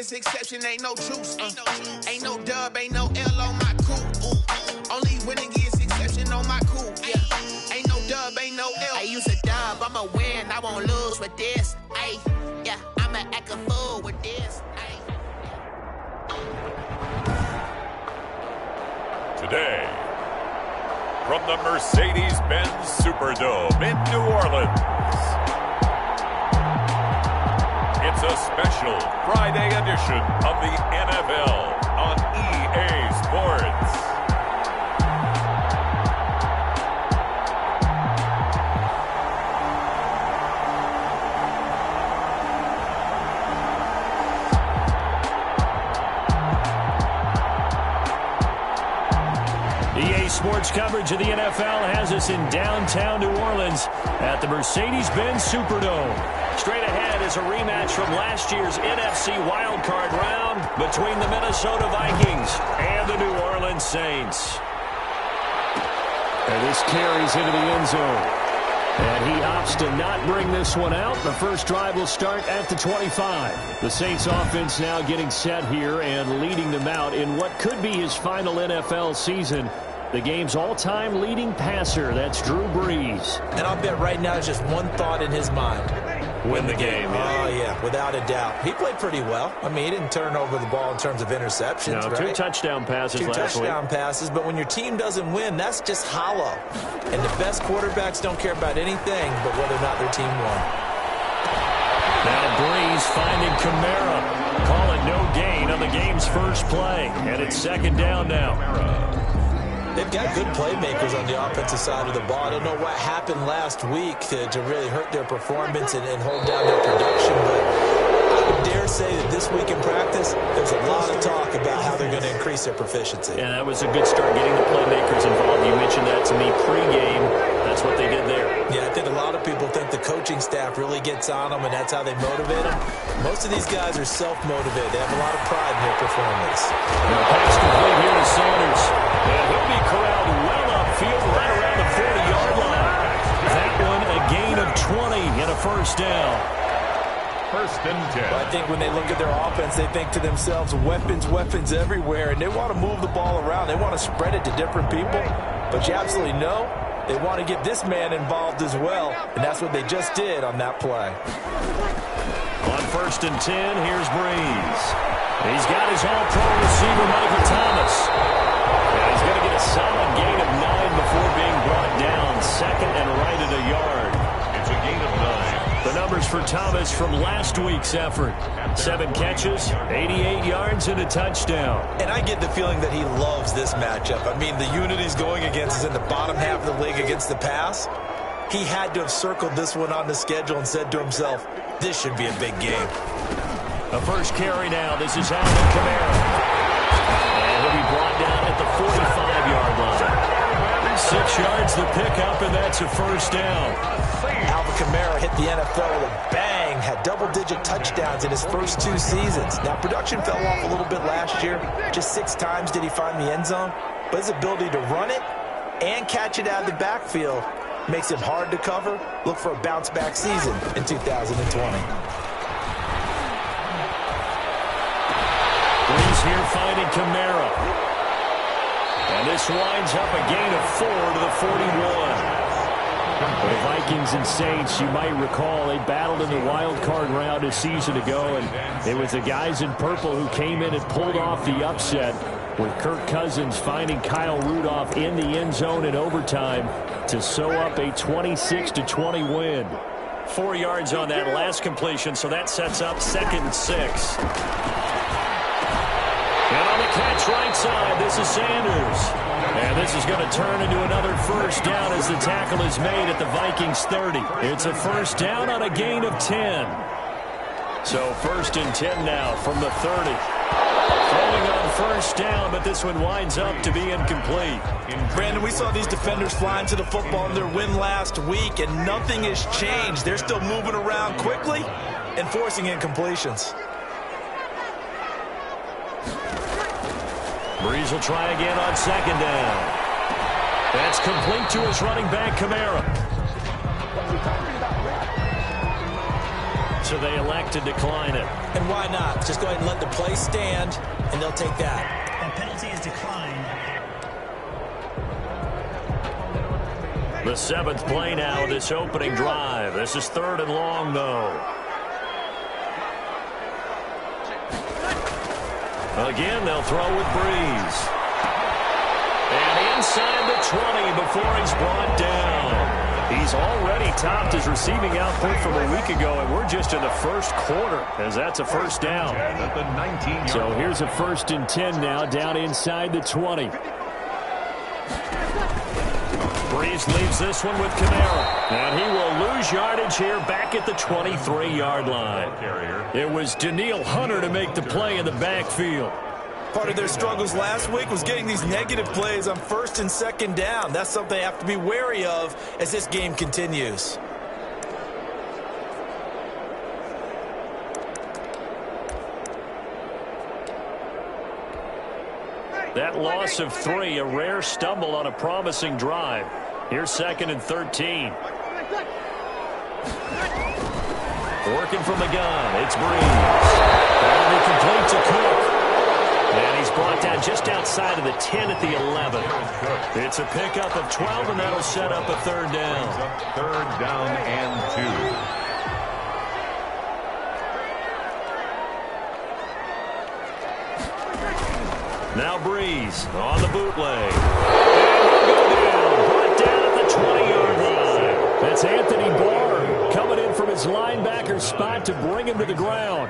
against exception, ain't no truce. Ain't no dub, ain't no L on my coupe. Only win against exception on my coupe. Yeah. Ain't no dub, ain't no L. I use a dub, I'ma win, I won't lose with this. Ay, yeah, I'ma act a fool with this. Ay. Today, from the Mercedes-Benz Superdome in New Orleans, it's a special Friday edition of the NFL on EA Sports. EA Sports coverage of the NFL has us in downtown New Orleans at the Mercedes-Benz Superdome. Straight ahead is a rematch from last year's NFC wildcard round between the Minnesota Vikings and the New Orleans Saints. And this carries into the end zone. And he opts to not bring this one out. The first drive will start at the 25. The Saints offense now getting set here and leading them out in what could be his final NFL season. The game's all-time leading passer, that's Drew Brees. And I'll bet right now there's just one thought in his mind. Win the game. Oh, yeah, without a doubt. He played pretty well. I mean, he didn't turn over the ball in terms of interceptions, no, right? 2 touchdown passes last week. 2 touchdown passes, but when your team doesn't win, that's just hollow. And the best quarterbacks don't care about anything but whether or not their team won. Now Brees finding Kamara. Call it no gain on the game's first play. And it's second down now. They've got good playmakers on the offensive side of the ball. I don't know what happened last week to really hurt their performance and hold down their production, but I would dare say that this week in practice, there's a lot of talk about how they're going to increase their proficiency. And that was a good start getting the playmakers involved. You mentioned that to me pregame. That's what they did there. Yeah, I think a lot of people think the coaching staff really gets on them, and that's how they motivate them. Most of these guys are self-motivated. They have a lot of pride in their performance. Pass complete here to Sanders. And he'll be corralled well upfield right around the 40-yard line. That one a gain of 20 and a first down. First and 10. Well, I think when they look at their offense, they think to themselves, weapons, weapons everywhere, and they want to move the ball around. They want to spread it to different people. But you absolutely know they want to get this man involved as well, and that's what they just did on that play. On first and 10, here's Brees. He's got his all-pro receiver, Michael Thomas. And he's going to get a solid gain of 9 before being brought down. Second and right at a yard. It's a gain of 9. The numbers for Thomas from last week's effort. 7 catches, 88 yards, and a touchdown. And I get the feeling that he loves this matchup. I mean, the unit he's going against is in the bottom half of the league against the pass. He had to have circled this one on the schedule and said to himself, this should be a big game. The first carry now. This is Alvin Kamara. And he'll be brought down at the 45-yard line. 6 yards the pickup, and that's a first down. Alvin Kamara hit the NFL with a bang, had double-digit touchdowns in his first 2 seasons. Now, production fell off a little bit last year. Just 6 times did he find the end zone. But his ability to run it and catch it out of the backfield makes him hard to cover. Look for a bounce-back season in 2020. Brees here finding Kamara. And this winds up a gain of 4 to the 41. The Vikings and Saints, you might recall, they battled in the wild card round a season ago, and it was the guys in purple who came in and pulled off the upset, with Kirk Cousins finding Kyle Rudolph in the end zone in overtime to sew up a 26-20 win. 4 yards on that last completion, so that sets up 2nd and 6. And on the catch right side, this is Sanders. And this is going to turn into another first down as the tackle is made at the Vikings 30. It's a first down on a gain of 10. So 1st and 10 now from the 30. Throwing on first down, but this one winds up to be incomplete. Brandon, we saw these defenders flying to the football in their win last week, and nothing has changed. They're still moving around quickly and forcing incompletions. Brees will try again on 2nd down. That's complete to his running back, Kamara. So they elect to decline it. And why not? Just go ahead and let the play stand, and they'll take that. A penalty is declined. The 7th play now of this opening drive. This is 3rd and long, though. Again, they'll throw with Breeze. And inside the 20 before he's brought down. He's already topped his receiving output from a week ago, and we're just in the first quarter, as that's a first down. So here's a 1st and 10 now, down inside the 20. Breeze leaves this one with Kamara, and he will lose yardage here back at the 23-yard line. It was Danielle Hunter to make the play in the backfield. Part of their struggles last week was getting these negative plays on 1st and 2nd down. That's something they have to be wary of as this game continues. That loss of 3, a rare stumble on a promising drive. Here's 2nd and 13. Working from the gun, it's Breeze. That'll be complete to Cook. And he's brought down just outside of the 10 at the 11. It's a pickup of 12, and that'll set up a 3rd down. 3rd down and 2. Now Breeze on the bootleg. And he'll go down. Brought down at the 20-yard line. That's Anthony Barr coming in from his linebacker spot to bring him to the ground.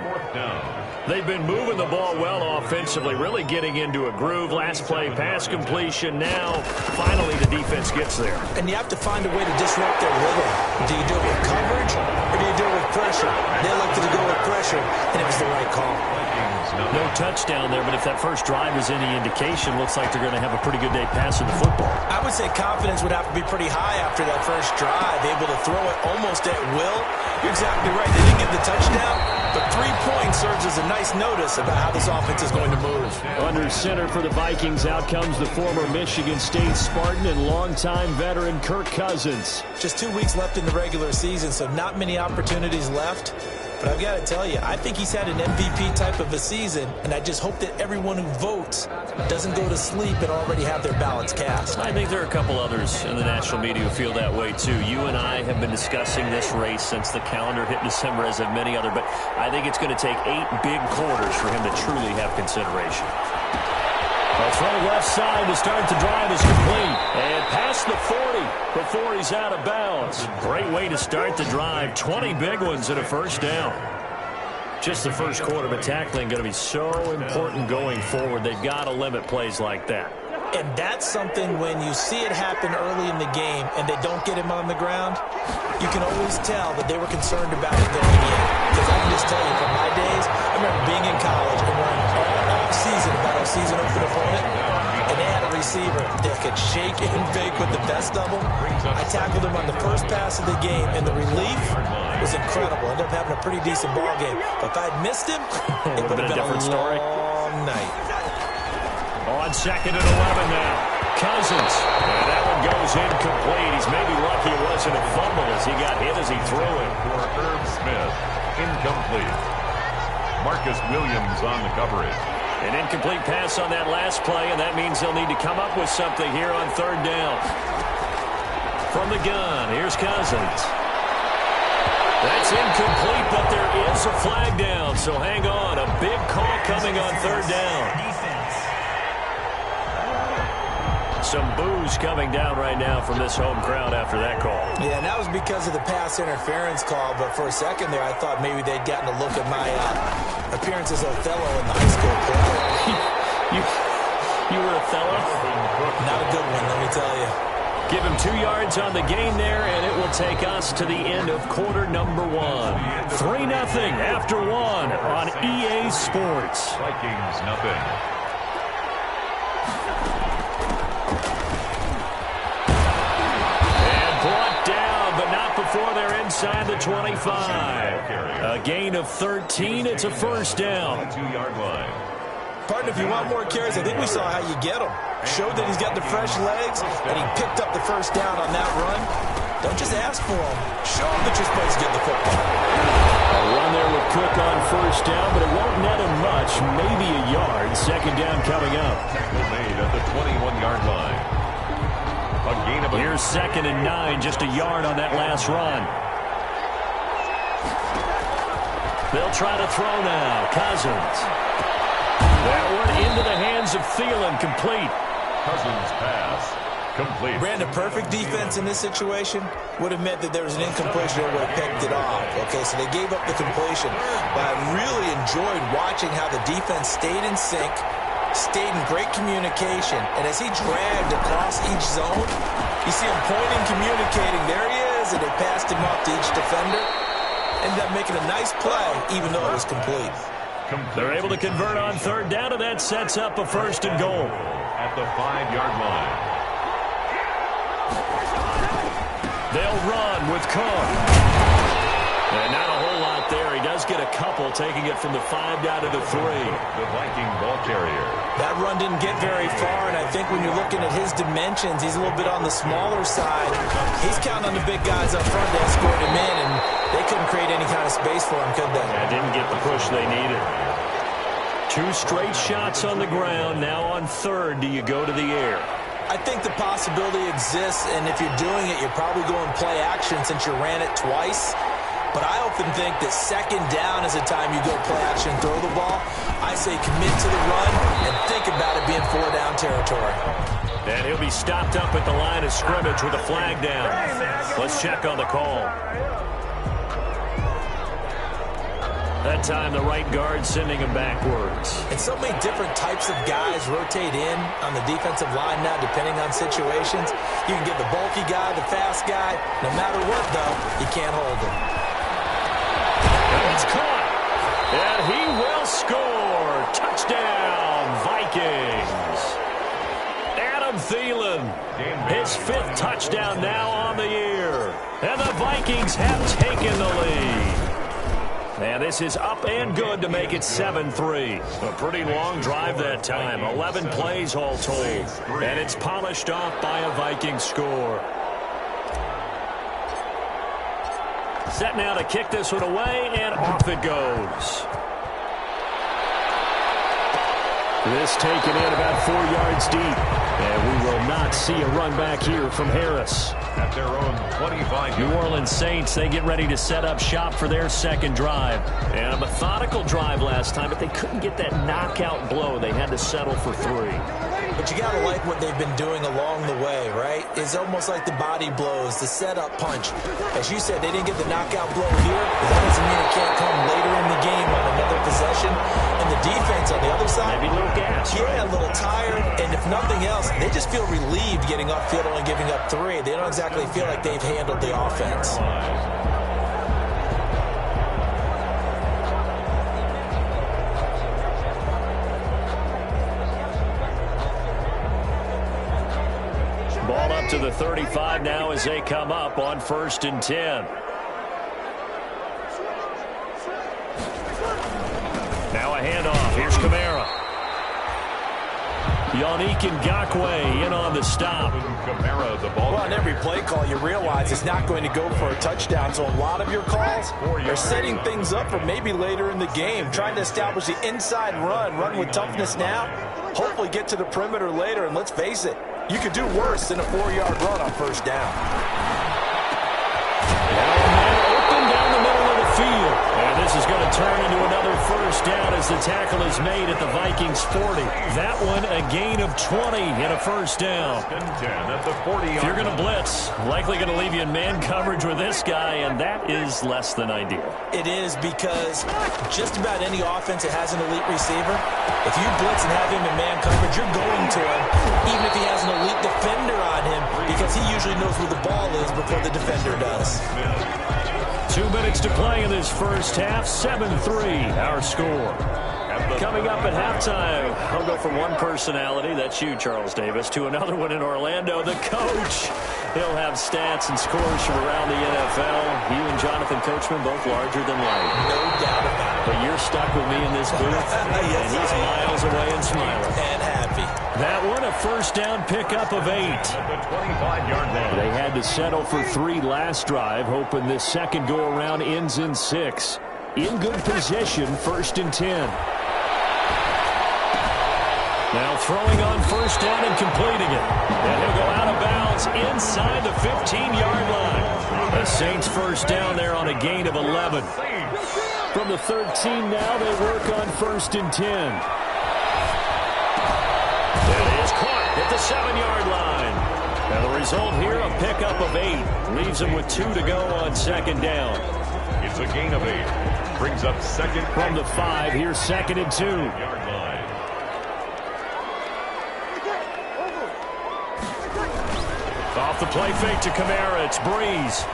They've been moving the ball well offensively, really getting into a groove. Last play, pass completion. Now, finally, the defense gets there. And you have to find a way to disrupt their rhythm. Do you do it with coverage, or do you do it with pressure? They elected to go with pressure, and it was the right call. No touchdown there, but if that first drive is any indication, looks like they're going to have a pretty good day passing the football. I would say confidence would have to be pretty high after that first drive, able to throw it almost at will. You're exactly right. They didn't get the touchdown, but 3 points serves as a nice notice about how this offense is going to move. Under center for the Vikings, out comes the former Michigan State Spartan and longtime veteran Kirk Cousins. Just 2 weeks left in the regular season, so not many opportunities left. But I've got to tell you, I think he's had an MVP type of a season, and I just hope that everyone who votes doesn't go to sleep and already have their ballots cast. I think there are a couple others in the national media who feel that way, too. You and I have been discussing this race since the calendar hit December, as have many other, but I think it's going to take 8 big quarters for him to truly have consideration. A throw left side to start the drive is complete. And past the 40 before he's out of bounds. Great way to start the drive. 20 big ones and a first down. Just the first quarter, but tackling going to be so important going forward. They've got to limit plays like that. And that's something when you see it happen early in the game and they don't get him on the ground, you can always tell that they were concerned about it going in. Because I can just tell you from my days, I remember being in college and running all off-season about our season open opponent, and they had a receiver that could shake and bake with the best of them. I tackled him on the first pass of the game, and the relief was incredible. Ended up having a pretty decent ball game. But if I had missed him, it would have been a different story. long night. On 2nd and 11 now. Cousins. And that one goes incomplete. He's maybe lucky it wasn't a fumble as he got hit as he threw it. For Irv Smith, incomplete. Marcus Williams on the coverage. An incomplete pass on that last play, and that means they'll need to come up with something here on 3rd down. From the gun, here's Cousins. That's incomplete, but there is a flag down, so hang on. A big call coming on 3rd down. Some boos coming down right now from this home crowd after that call. Yeah, and that was because of the pass interference call, but for a second there I thought maybe they'd gotten a look at my appearance as Othello in the high school play. You were Othello? Not a good one, let me tell you. Give him 2 yards on the gain there, and it will take us to the end of quarter number 1. 3-0 after 1 on EA Sports. Vikings nothing. Before they're inside the 25. A gain of 13. It's a first down. 2-yard line. Partner, if you want more carries, I think we saw how you get them. Showed that he's got the fresh legs, and he picked up the first down on that run. Don't just ask for them. Show him that you're supposed to get the football. A run there with Cook on first down, but it won't net him much. Maybe a yard. Second down coming up. Tackle made at the 21-yard line. A gain of Here's 2nd and 9, just a yard on that last run. They'll try to throw now. Cousins. That one into the hands of Thielen, complete. Cousins pass. Complete. Brandon, perfect defense in this situation would have meant that there was an incompletion that would have picked it off. Okay, so they gave up the completion. But I really enjoyed watching how the defense stayed in sync, stayed in great communication. And as he dragged across each zone, you see him pointing, communicating. There he is, and they passed him off to each defender. Ended up making a nice play, even though it was complete. They're able to convert on 3rd down, and that sets up a 1st and goal. At the 5-yard line. They'll run with Cook. And not a whole lot there. He does get a couple, taking it from the 5 down to the 3. The Viking ball carrier. That run didn't get very far, and I think when you're looking at his dimensions, he's a little bit on the smaller side. He's counting on the big guys up front to escort him in, and they couldn't create any kind of space for him, could they? Yeah, didn't get the push they needed. 2 straight shots on the ground. Now on 3rd, do you go to the air? I think the possibility exists, and if you're doing it, you're probably going play action since you ran it twice. But I often think that 2nd down is the time you go play action and throw the ball. I say commit to the run and think about it being 4-down territory. And he'll be stopped up at the line of scrimmage with a flag down. Let's check on the call. That time, the right guard sending him backwards. And so many different types of guys rotate in on the defensive line now, depending on situations. You can get the bulky guy, the fast guy. No matter what, though, you can't hold him. And it's caught. And he will score. Touchdown, Vikings. Adam Thielen, his 5th touchdown now on the year. And the Vikings have taken the lead. And this is up and good to make it 7-3. A pretty long drive that time. 11 plays all told. And it's polished off by a Viking score. Set now to kick this one away, and off it goes. This taken in about 4 yards deep. And we will not see a run back here from Harris. At their own 25. New Orleans Saints, they get ready to set up shop for their 2nd drive. And a methodical drive last time, but they couldn't get that knockout blow. They had to settle for 3. But you got to like what they've been doing along the way, right? It's almost like the body blows, the setup punch. As you said, they didn't get the knockout blow here, but that doesn't mean it can't come later in the game on another possession. And the defense on the other side, maybe a little gas. Yeah, a little tired. And if nothing else, they just feel relieved getting upfield, only giving up 3. They don't exactly feel like they've handled the offense. Ball up to the 35 now as they come up on 1st and 10. Now a handoff. Here's Kamara. Yannick Ngakoue in on the stop. Kamara, the ball. Well, on every play call, you realize it's not going to go for a touchdown. So a lot of your calls are setting things up for maybe later in the game, trying to establish the inside run with toughness now, hopefully get to the perimeter later. And let's face it, you could do worse than a 4-yard run on 1st down. Open down the middle of the field. And this is going to turn into another 1st down as the tackle is made at the Vikings 40. That one a gain of 20 and a 1st down. At the 40. If you're going to blitz, likely going to leave you in man coverage with this guy, and that is less than ideal. It is, because just about any offense that has an elite receiver, if you blitz and have him in man coverage, you're going to him, even if he has an elite defender on him, because he usually knows where the ball is before the defender does. 2 minutes to play in this 1st half. 7-3, our score. Coming up at halftime, I'll go from one personality, that's you, Charles Davis, to another one in Orlando, the coach. He'll have stats and scores from around the NFL. You and Jonathan Coachman, both larger than life. No doubt about it. But you're stuck with me in this booth, Yes, and he's miles away and smiling. And happy. That one, a 1st down pickup of 8. At the 25-yard line. They had to settle for 3 last drive, hoping this second go-around ends in 6. in good position, 1st and 10. Now throwing on 1st down and completing it. And he'll go out of bounds inside the 15-yard line. The Saints 1st down there on a gain of 11. From the 13 now, they work on 1st and 10. It is caught at the 7-yard line. And the result here, a pickup of 8. Leaves them with 2 to go on 2nd down. It's a gain of 8. Brings up 2nd. From the 5, here's 2nd and 2. Yard line. Off the play fake to Kamara, it's Breeze.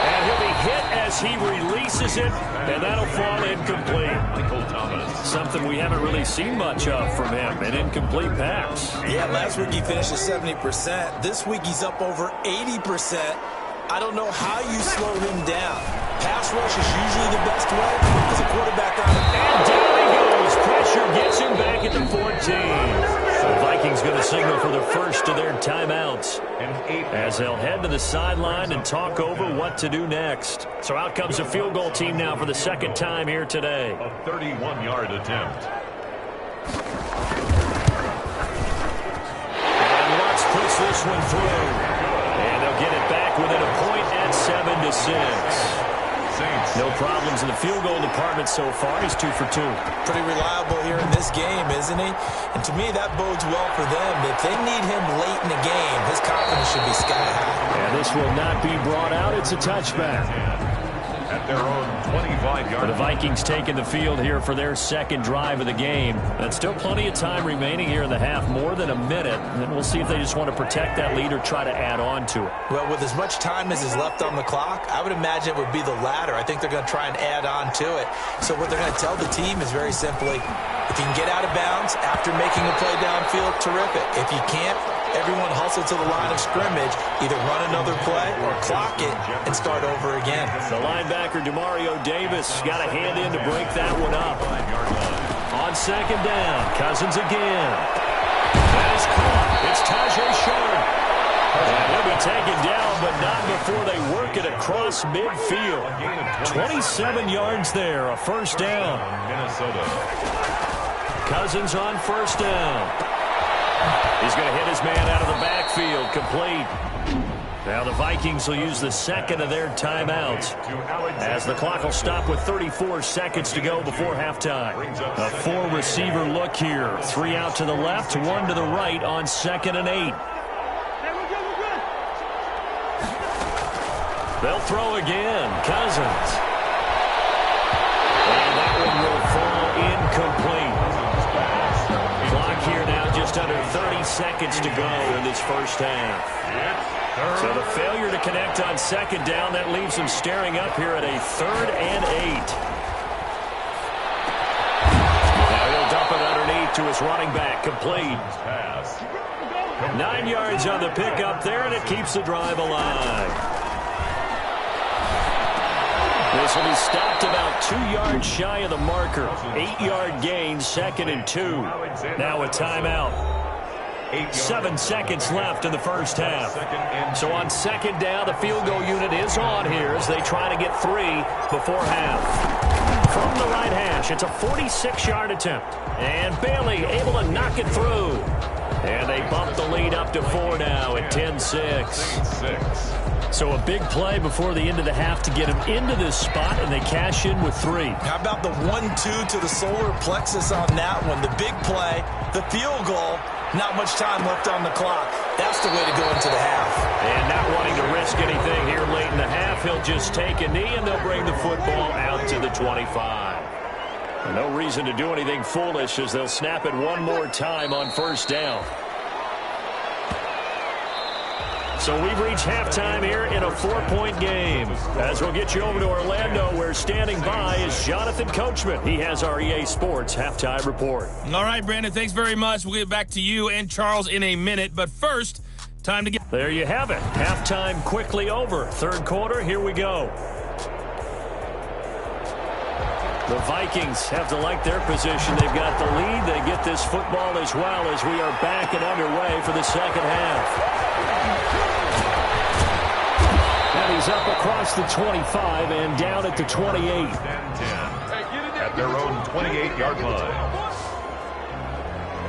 And he'll be hit as he releases it, and that'll fall incomplete. Michael Thomas. Something we haven't really seen much of from him, an incomplete pass. Yeah, last week he finished at 70%. This week he's up over 80%. I don't know how you slow him down. Pass rush is usually the best way as a quarterback on it. And down he goes. Pressure gets him back at the 14. The Vikings going to signal for the first of their timeouts as they'll head to the sideline and talk over what to do next. So out comes the field goal team now for the 2nd time here today. A 31-yard attempt. And Lutz puts this one through. And they'll get it back within a point at 7-6. Saints. No problems in the field goal department so far. He's 2 for 2. Pretty reliable here in this game, isn't he? And to me, that bodes well for them. If they need him late in the game, his confidence should be sky high. And this will not be brought out. It's a touchback. At their own 25-yard. The Vikings taking the field here for their 2nd drive of the game. And still plenty of time remaining here in the half, more than a minute. And we'll see if they just want to protect that lead or try to add on to it. Well, with as much time as is left on the clock, I would imagine it would be the latter. I think they're going to try and add on to it. So what they're going to tell the team is very simply, if you can get out of bounds after making a play downfield, terrific. If you can't, everyone hustle to the line of scrimmage, either run another play or clock it and start over again. The linebacker, Demario Davis, got a hand in to break that one up. On 2nd down, Cousins again. That is caught. It's Tajay Sharp. And he'll be taken down, but not before they work it across midfield. 27 yards there, a 1st down. Minnesota. Cousins on 1st down. He's going to hit his man out of the backfield, complete. Now the Vikings will use the 2nd of their timeouts as the clock will stop with 34 seconds to go before halftime. A 4-receiver look here. 3 out to the left, 1 to the right on 2nd and 8. They'll throw again. Cousins. And that one will fall incomplete. Clock here now just under 30 seconds to go in this 1st half. So the failure to connect on 2nd down, that leaves them staring up here at a 3rd and 8. Now he'll dump it underneath to his running back, complete. 9 yards on the pickup there, and it keeps the drive alive. This will be stopped about 2 yards shy of the marker. 8-yard gain, 2nd and 2. Now a timeout. 7 seconds left in the 1st half. So on 2nd down, the field goal unit is on here as they try to get 3 before half. From the right hash, it's a 46-yard attempt. And Bailey able to knock it through. And they bump the lead up to 4 now at 10-6. So a big play before the end of the half to get him into this spot, and they cash in with 3. How about the 1-2 to the solar plexus on that one? The big play, the field goal, not much time left on the clock. That's the way to go into the half. And not wanting to risk anything here late in the half, he'll just take a knee, and they'll bring the football out to the 25. No reason to do anything foolish as they'll snap it one more time on 1st down. So we've reached halftime here in a 4-point game. As we'll get you over to Orlando, where standing by is Jonathan Coachman. He has our EA Sports halftime report. All right, Brandon, thanks very much. We'll get back to you and Charles in a minute. But first, time to get... There you have it. Halftime quickly over. 3rd quarter, here we go. The Vikings have to like their position. They've got the lead. They get this football as well as we are back and underway for the 2nd half. And he's is up across the 25 and down at the 28. 10-10 at their own 28-yard line.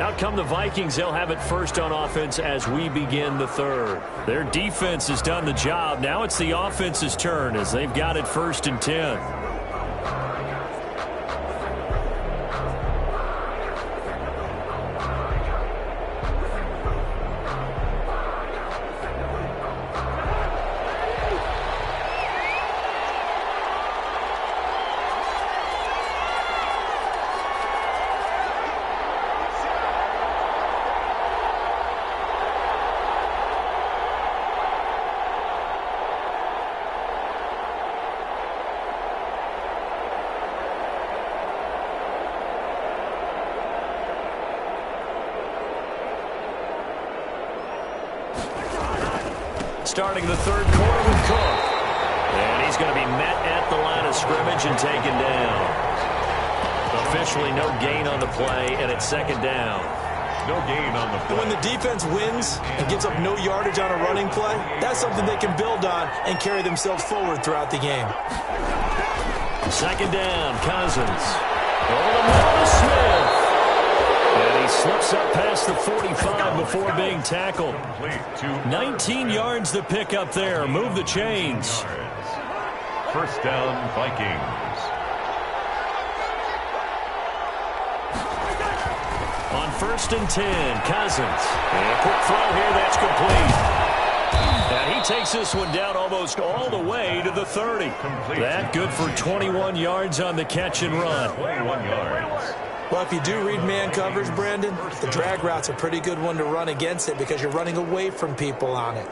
Out come the Vikings. They'll have it first on offense as we begin the third. Their defense has done the job. Now it's the offense's turn as they've got it first and 10. Starting the third quarter with Cook. And he's going to be met at the line of scrimmage and taken down. Officially no gain on the play, and it's second down. No gain on the play. When the defense wins and gives up no yardage on a running play, that's something they can build on and carry themselves forward throughout the game. Second down, Cousins. Over the middle to Smith. And he slips up past the 45 before being tackled. 19 yards to pick up there. Move the chains. First down, Vikings. On first and 10, Cousins. And a quick throw here, that's complete. And he takes this one down almost all the way to the 30. That good for 21 yards on the catch and run. 21 yards. Well, if you do read man coverage, Brandon, the drag route's a pretty good one to run against it because you're running away from people on it.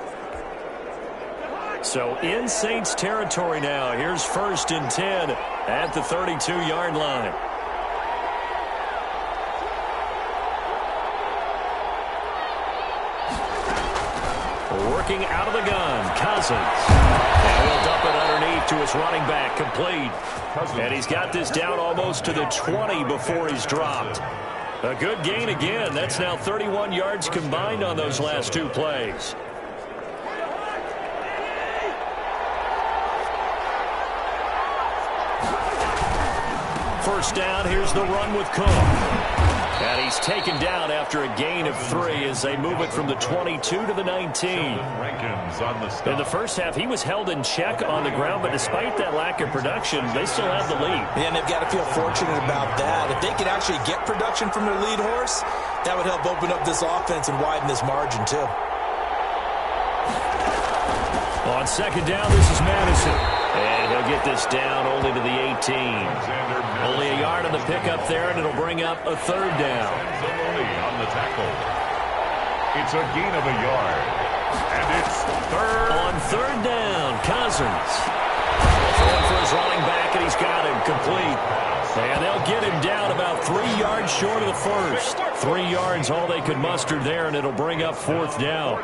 So in Saints territory now. Here's first and 10 at the 32-yard line. Working out of the gun, Cousins. And he'll dump it underneath to his running back, complete. And he's got this down almost to the 20 before he's dropped. A good gain again. That's now 31 yards combined on those last two plays. First down, here's the run with Cook. And he's taken down after a gain of 3 as they move it from the 22 to the 19. In the first half, he was held in check on the ground, but despite that lack of production, they still have the lead. And they've got to feel fortunate about that. If they could actually get production from their lead horse, that would help open up this offense and widen this margin, too. On second down, this is Madison. And he'll get this down only to the 18. Only a yard on the pickup there, and it'll bring up a third down. On the tackle. It's a gain of a yard. And it's third. On third down, Cousins. Throwing for his running back, and he's got him complete. And they'll get him down about 3 yards short of the first. 3 yards, all they could muster there, and it'll bring up fourth down.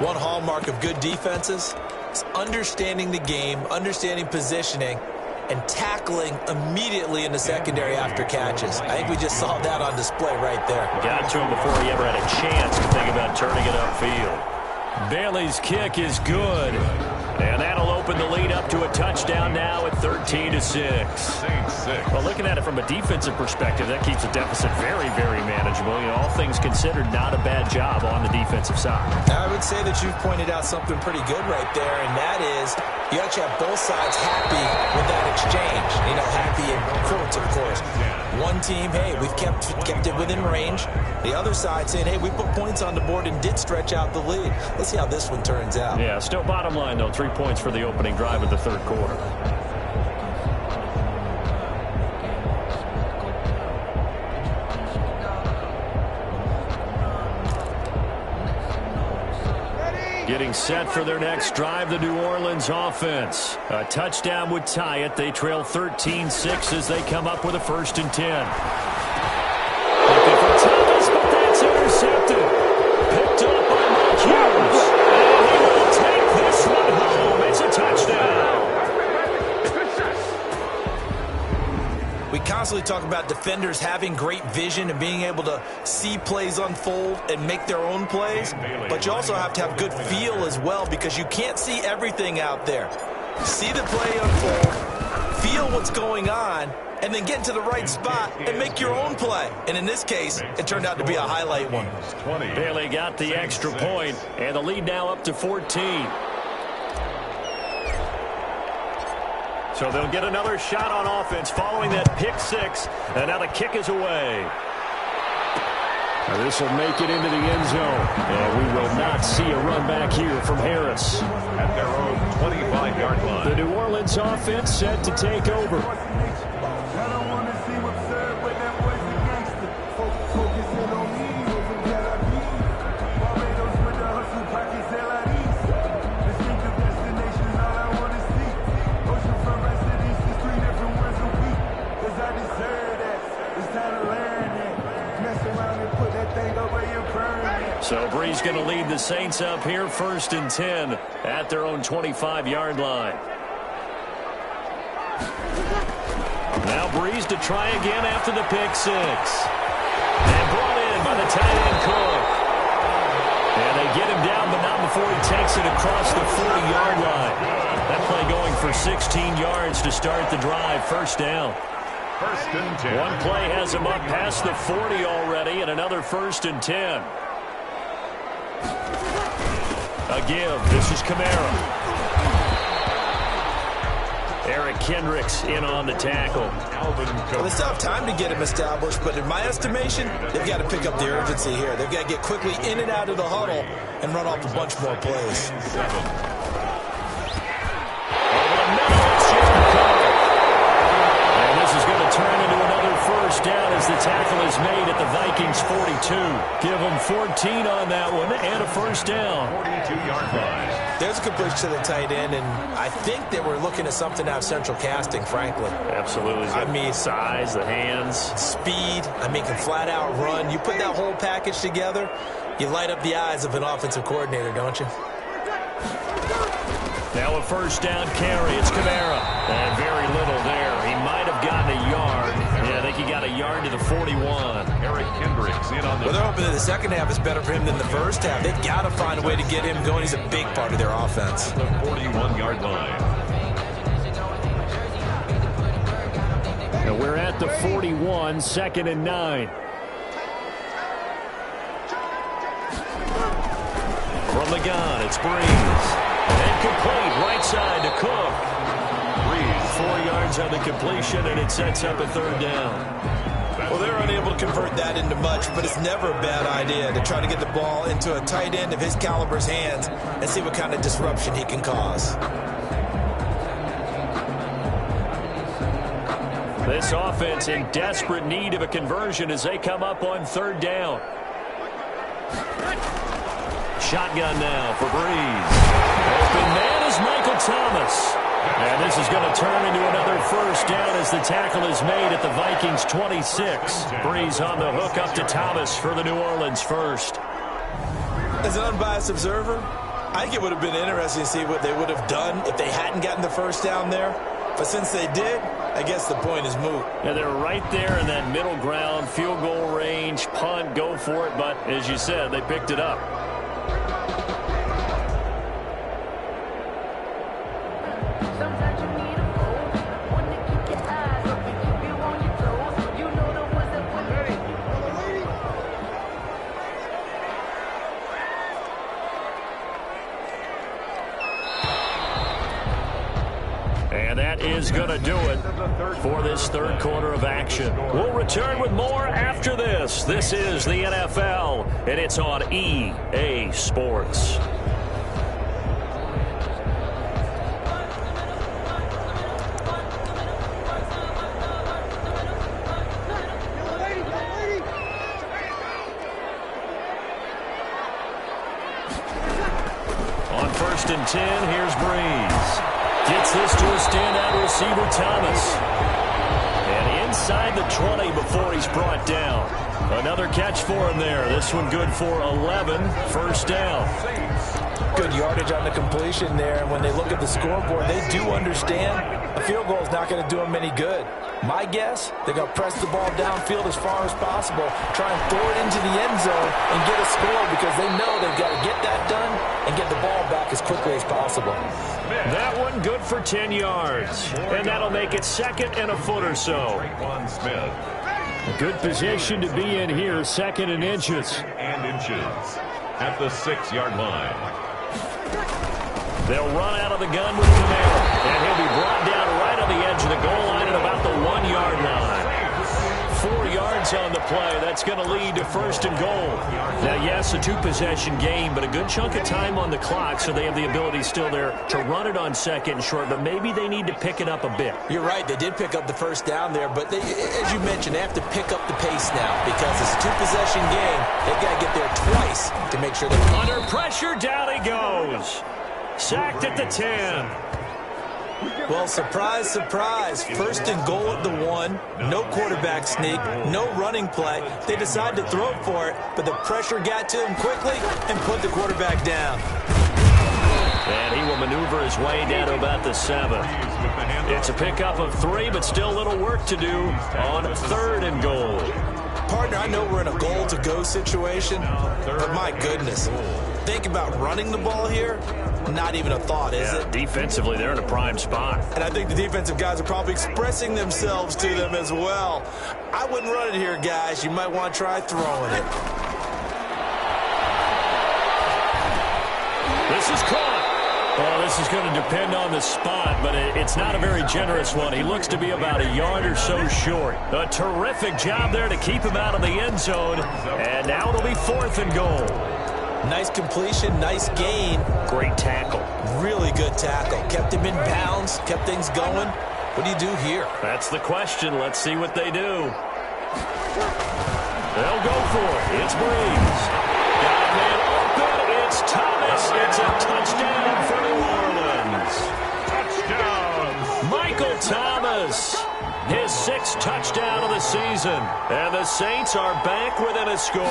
One hallmark of good defenses is understanding the game, understanding positioning, and tackling immediately in the secondary after catches. I think we just saw that on display right there. Got to him before he ever had a chance to think about turning it upfield. Bailey's kick is good. And that'll open the lead up to a touchdown now at 13-6. Well, looking at it from a defensive perspective, that keeps the deficit very, very manageable. You know, all things considered, not a bad job on the defensive side. I would say that you've pointed out something pretty good right there, and that is you actually have both sides happy with that exchange. You know, happy in quotes, of course. One team, hey, we've kept it within range. The other side saying, hey, we put points on the board and did stretch out the lead. Let's see how this one turns out. Yeah, still bottom line, though, 3 points for the opening drive of the third quarter. Getting set for their next drive, the New Orleans offense. A touchdown would tie it. They trail 13-6 as they come up with a first and 10. Looking for Thomas, but that's intercepted. Picked up by Mike Hughes. And he will take this one home. It's a touchdown. We constantly talk about defenders having great vision and being able to see plays unfold and make their own plays, but you also have to have good feel as well because you can't see everything out there. See the play unfold, feel what's going on, and then get into the right spot and make your own play. And in this case, it turned out to be a highlight one. Bailey got the extra point, and the lead now up to 14. So they'll get another shot on offense following that pick six, and now the kick is away. This will make it into the end zone, and we will not see a run back here from Harris. At their own 25-yard line. The New Orleans offense set to take over. So Brees going to lead the Saints up here, 1st and 10 at their own 25-yard line. Now Brees to try again after the pick six. And brought in by the tight end Cook. And they get him down, but not before he takes it across the 40-yard line. That play going for 16 yards to start the drive, 1st down. 1st and 10. One play has him up past the 40 already, and another 1st and 10. A give. This is Kamara. Eric Kendricks in on the tackle. Well, they still have time to get him established, but in my estimation, they've got to pick up the urgency here. They've got to get quickly in and out of the huddle and run off a bunch more plays. And this is going to turn into another 1st down as the tackle is made at the Vikings 42. Give them 14 on that one and a 1st down. 42-yard line. There's a completion to the tight end, and I think they were looking at something out of central casting, frankly. Absolutely. I mean, size, the hands. Speed, can flat out run. You put that whole package together, you light up the eyes of an offensive coordinator, don't you? Now a 1st down carry. It's Kamara. And very little there. He might have gotten a yard. Yeah, I think he got a yard to the 41. Eric Kendricks in on the... Well, they're hoping that the second half is better for him than the first half. They've got to find a way to get him going. He's a big part of their offense. The 41-yard line. And we're at the 41, 2nd and 9. From the gun, it's Brees. And complete, right side to Cook. Brees, 4 yards on the completion, and it sets up a 3rd down. Well, they're unable to convert that into much, but it's never a bad idea to try to get the ball into a tight end of his caliber's hands and see what kind of disruption he can cause. This offense in desperate need of a conversion as they come up on 3rd down. Shotgun now for Brees. Open man is Michael Thomas. And this is going to turn into another 1st down as the tackle is made at the Vikings 26. Brees on the hook up to Thomas for the New Orleans 1st. As an unbiased observer, I think it would have been interesting to see what they would have done if they hadn't gotten the 1st down there. But since they did, I guess the point is moot. Yeah, they're right there in that middle ground, field goal range, punt, go for it. But as you said, they picked it up. And that is going to do it for this 3rd quarter of action. We'll return with more after this. This is the NFL, and it's on EA Sports. On 1st and 10, here's Brees. Gets this to a standout receiver, Thomas. And inside the 20 before he's brought down. Another catch for him there. This one good for 11. 1st down. Good yardage on the completion there, and when they look at the scoreboard, they do understand a field goal is not going to do them any good. My guess, they're going to press the ball downfield as far as possible, try and throw it into the end zone and get a score because they know they've got to get that done and get the ball back as quickly as possible. That one good for 10 yards, and that'll make it 2nd and a foot or so. A good position to be in here, 2nd and inches. At the 6-yard line. They'll run out of the gun with Camaro, and he'll be brought down right on the edge of the goal line at about the 1-yard line. 4 yards on the play. That's going to lead to 1st and goal. Now, yes, a 2-possession game, but a good chunk of time on the clock, so they have the ability still there to run it on 2nd and short, but maybe they need to pick it up a bit. You're right. They did pick up the 1st down there, but as you mentioned, they have to pick up the pace now because it's a 2-possession game. They've got to get there twice to make sure they're under pressure. Down he goes. Sacked at the 10. Well, surprise, surprise. 1st and goal at the 1. No quarterback sneak. No running play. They decide to throw for it, but the pressure got to him quickly and put the quarterback down. And he will maneuver his way down to about the 7. It's a pickup of 3, but still a little work to do on 3rd and goal. Partner, I know we're in a goal-to-go situation, but my goodness. Think about running the ball here. Not even a thought, is it? Defensively, they're in a prime spot. And I think the defensive guys are probably expressing themselves to them as well. I wouldn't run it here, guys. You might want to try throwing it. This is caught. Well, this is going to depend on the spot, but it's not a very generous one. He looks to be about a yard or so short. A terrific job there to keep him out of the end zone. And now it'll be 4th and goal. Nice completion, nice gain. Great tackle. Really good tackle. Kept him in bounds, kept things going. What do you do here? That's the question. Let's see what they do. They'll go for it. It's Breeze. Got a man open. It's Thomas. It's a touchdown for New Orleans. Touchdown. Michael Thomas. His 6th touchdown of the season. And the Saints are back within a score.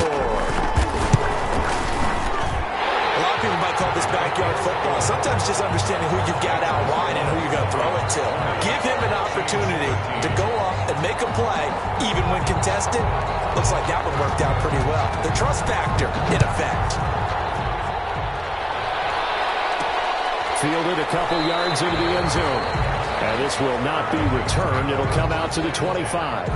A lot of people might call this backyard football. Sometimes just understanding who you've got out wide and who you're going to throw it to. Give him an opportunity to go up and make a play, even when contested. Looks like that one worked out pretty well. The trust factor, in effect. Fielded a couple yards into the end zone. And this will not be returned. It'll come out to the 25.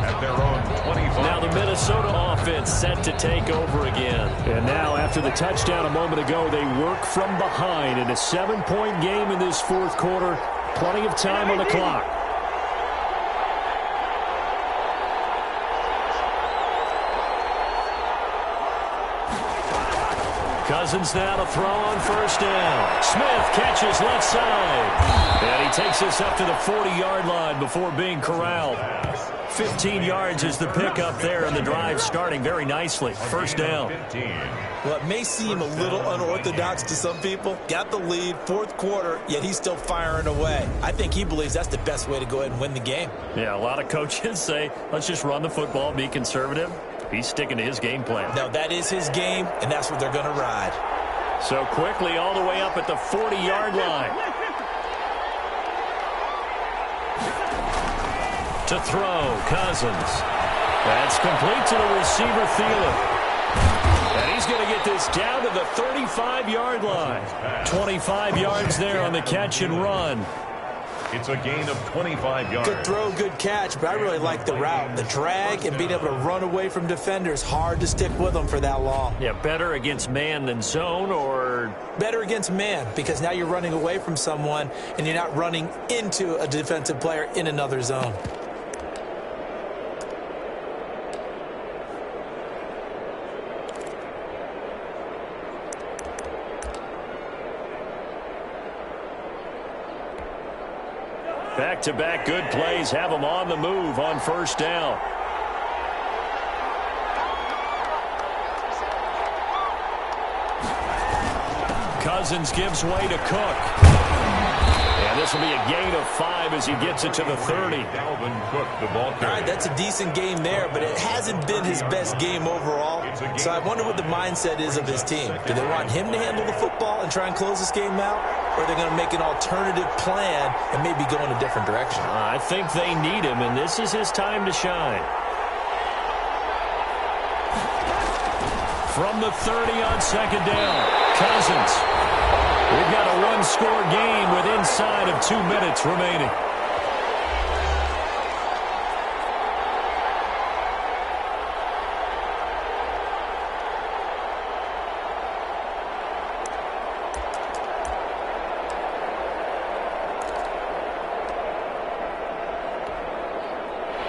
At their own 25. Now the Minnesota offense set to take over again. And now after the touchdown a moment ago, they work from behind in a 7-point game in this 4th quarter. Plenty of time on the clock. Cousins now to throw on 1st down. Smith catches left side. And he takes us up to the 40-yard line before being corralled. 15 yards is the pickup there, and the drive starting very nicely. 1st down. Well, it may seem a little unorthodox to some people. Got the lead, 4th quarter, yet he's still firing away. I think he believes that's the best way to go ahead and win the game. Yeah, a lot of coaches say, let's just run the football, be conservative. He's sticking to his game plan. No, that is his game, and that's what they're going to ride. So quickly all the way up at the 40-yard line. To throw, Cousins. That's complete to the receiver, Thielen. And he's going to get this down to the 35-yard line. 25 yards there on the catch and run. It's a gain of 25 yards. Good throw, good catch, but I really like the route. The drag and being able to run away from defenders, hard to stick with them for that long. Yeah, better against man than zone, or? Better against man, because now you're running away from someone and you're not running into a defensive player in another zone. Back-to-back good plays have them on the move on 1st down. Cousins gives way to Cook. And this will be a gain of 5 as he gets it to the 30. Dalvin Cook, the ball carrier. All right, that's a decent game there, but it hasn't been his best game overall. So I wonder what the mindset is of his team. Do they want him to handle the football and try and close this game out? Or are they going to make an alternative plan and maybe go in a different direction? I think they need him, and this is his time to shine. From the 30 on second down, Cousins. We've got a one-score game with inside of 2 minutes remaining.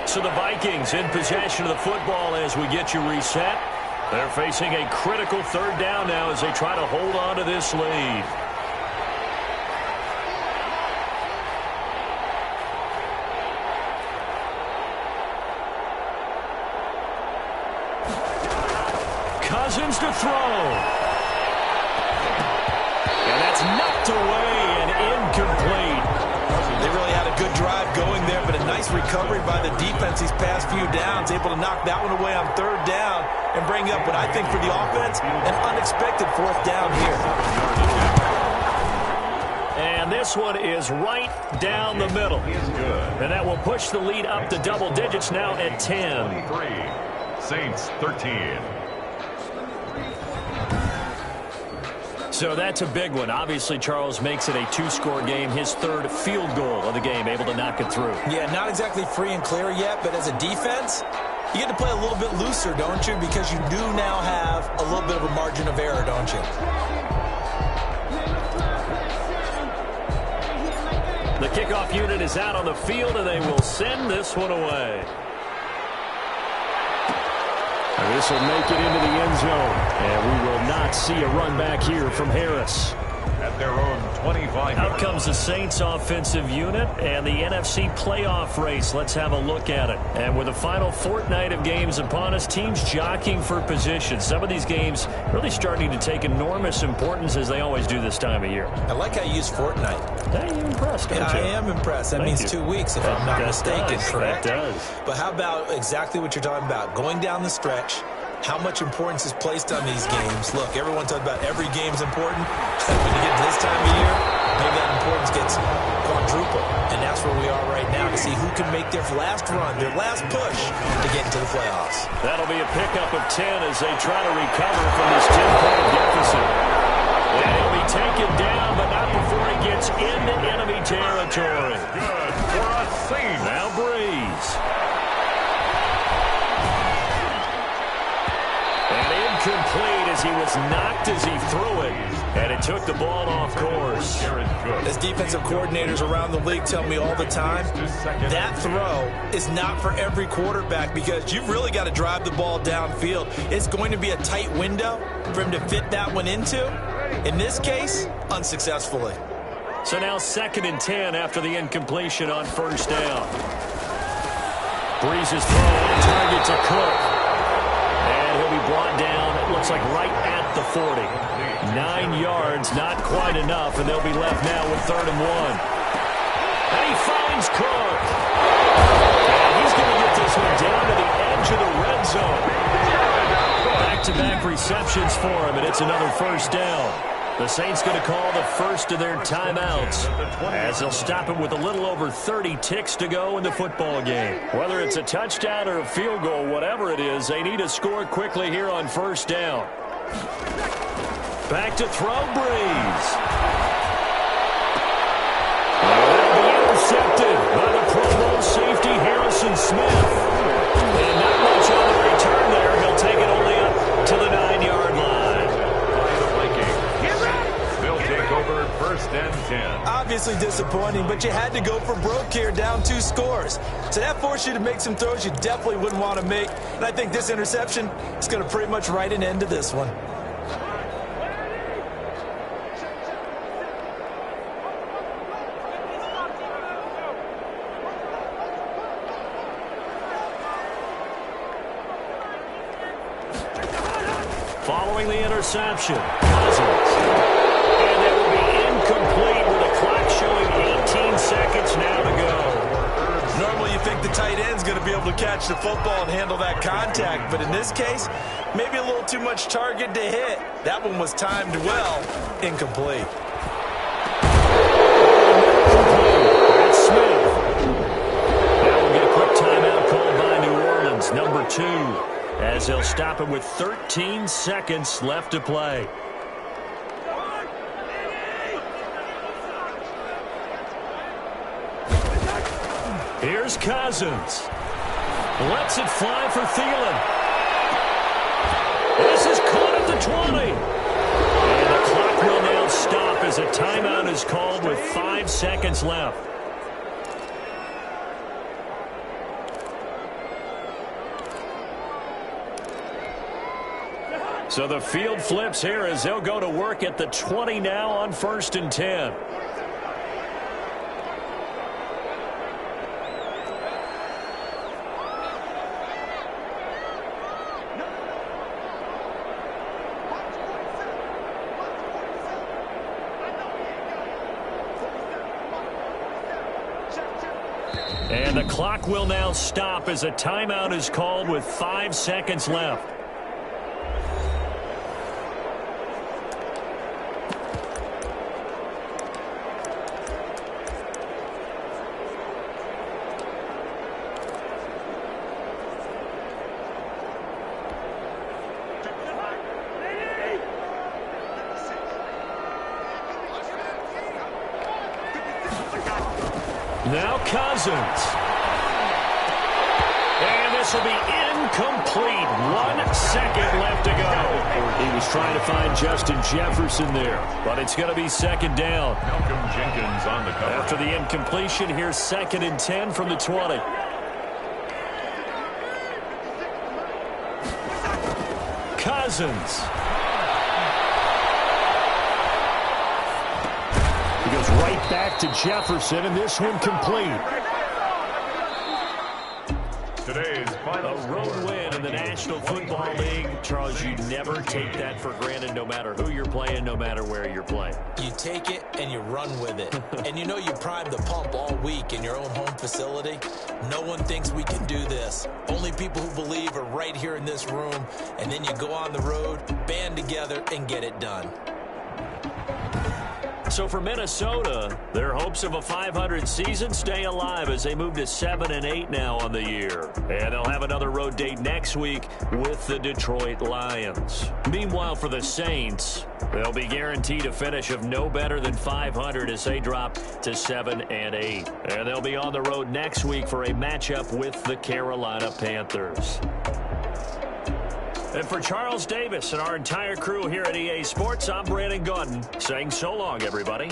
So the Vikings in possession of the football as we get you reset. They're facing a critical third down now as they try to hold on to this lead. Cousins to throw. And that's knocked away and incomplete. They really had a good drive going there, but a nice recovery by the defense these past few downs, able to knock that one away on third down and bring up what I think for the offense, an unexpected fourth down here. And this one is right down the middle. And that will push the lead up to double digits now at 10. 3, Saints 13. So that's a big one. Obviously, Charles makes it a 2-score game, his third field goal of the game, able to knock it through. Yeah, not exactly free and clear yet, but as a defense, you get to play a little bit looser, don't you? Because you do now have a little bit of a margin of error, don't you? The kickoff unit is out on the field, and they will send this one away. This will make it into the end zone, and we will not see a run back here from Harris. At their own 25. Out comes the Saints offensive unit and the NFC playoff race. Let's have a look at it. And with the final fortnight of games upon us, teams jockeying for position. Some of these games really starting to take enormous importance as they always do this time of year. I like how you use fortnight. Are you impressed, don't you? I am impressed. That means 2 weeks, if I'm not mistaken, correct? That does. But how about exactly what you're talking about? Going down the stretch, how much importance is placed on these games. Look, everyone talks about every game's important. When you get to this time of year, maybe that importance gets quadruple. And that's where we are right now to see who can make their last run, their last push to get into the playoffs. That'll be a pickup of 10 as they try to recover from this 10-point deficit. And he'll be taken down, but not before he gets into enemy territory. Good for a save. Now Breeze. Complete as he was knocked as he threw it, and it took the ball off course. As defensive coordinators around the league tell me all the time, that throw is not for every quarterback because you've really got to drive the ball downfield. It's going to be a tight window for him to fit that one into. In this case, unsuccessfully. So now 2nd and 10 after the incompletion on first down. Breeze's throw on target to Cook. And he'll be brought down, it looks like right at the 40. 9 yards, not quite enough, and they'll be left now with 3rd and 1. And he finds Cook. And he's going to get this one down to the edge of the red zone. Back-to-back receptions for him, and it's another first down. The Saints going to call the first of their timeouts as they'll stop him with a little over 30 ticks to go in the football game. Whether it's a touchdown or a field goal, whatever it is, they need to score quickly here on first down. Back to throw, Breeze. That'll be intercepted by the Pro Bowl safety Harrison Smith. And not much on the return there. He'll take it only up to the 9-yard line. Over 1st and 10. Obviously disappointing, but you had to go for broke here, down 2 scores. So that forced you to make some throws you definitely wouldn't want to make. And I think this interception is going to pretty much write an end to this one. Following the interception, Cousins. And it will be incomplete with the clock showing 18 catch the football and handle that contact, but in this case, maybe a little too much target to hit. That one was timed well, incomplete. That's Smith. Now we'll get a quick timeout called by New Orleans, number 2, as they'll stop him with 13 seconds left to play. Here's Cousins. Lets it fly for Thielen. This is caught at the 20. And the clock will now stop as a timeout is called with 5 seconds left. So the field flips here as they'll go to work at the 20 now on 1st and 10. And the clock will now stop as a timeout is called with 5 seconds left. Now Cousins. And this will be incomplete. 1 second left to go. He was trying to find Justin Jefferson there, but it's going to be 2nd down. Malcolm Jenkins on the cover. After the incompletion, here's 2nd and 10 from the 20. Cousins. He goes right back to Jefferson, and this one complete. Today's final A road win in the National Football League. Charles, you never take that for granted no matter who you're playing, no matter where you're playing. You take it and you run with it. And you know you primed the pump all week in your own home facility. No one thinks we can do this. Only people who believe are right here in this room. And then you go on the road, band together, and get it done. So for Minnesota, their hopes of a 500 season stay alive as they move to 7-8 now on the year. And they'll have another road date next week with the Detroit Lions. Meanwhile, for the Saints, they'll be guaranteed a finish of no better than 500 as they drop to 7-8. And they'll be on the road next week for a matchup with the Carolina Panthers. And for Charles Davis and our entire crew here at EA Sports, I'm Brandon Gaudin saying so long, everybody.